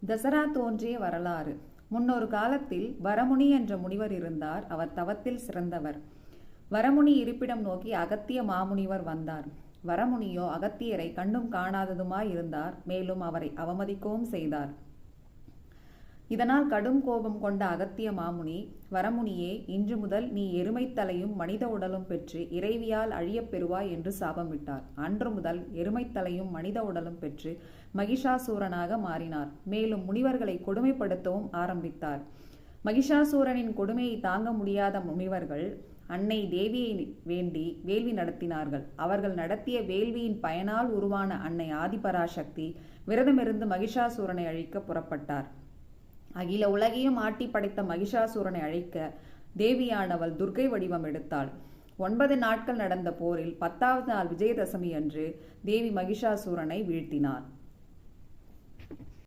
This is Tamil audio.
தசரா தோன்றிய வரலாறு. முன்னொரு காலத்தில் வரமுனி என்ற முனிவர் இருந்தார். அவர் தவத்தில் சிறந்தவர். வரமுனி இருப்பிடம் நோக்கி அகத்திய மாமுனிவர் வந்தார். வரமுனியோ அகத்தியரை கண்டும் காணாததுமாய் இருந்தார். மேலும் அவரை அவமதிக்கவும் செய்தார். இதனால் கடும் கோபம் கொண்ட அகத்திய மாமுனி, வரமுனியே, இன்று முதல் நீ எருமைத்தலையும் மனித உடலும் பெற்று இறைவியால் அழியப் பெறுவாய் என்று சாபமிட்டார். அன்று முதல் எருமைத்தலையும் மனித உடலும் பெற்று மகிஷாசூரனாக மாறினார். மேலும் முனிவர்களை கொடுமைப்படுத்தவும் ஆரம்பித்தார். மகிஷாசூரனின் கொடுமையை தாங்க முடியாத முனிவர்கள் அன்னை தேவியை வேண்டி வேள்வி நடத்தினார்கள். அவர்கள் நடத்திய வேள்வியின் பயனால் உருவான அன்னை ஆதிபராசக்தி விரதமிருந்து மகிஷாசூரனை அழிக்க புறப்பட்டார். அகில உலகையும் ஆட்டி படைத்த மகிஷாசூரனை அழிக்க தேவியானவள் துர்க்கை வடிவம் எடுத்தாள். 9 நாட்கள் நடந்த போரில் 10வது நாள் விஜயதசமி அன்று தேவி மகிஷாசூரனை வீழ்த்தினார்.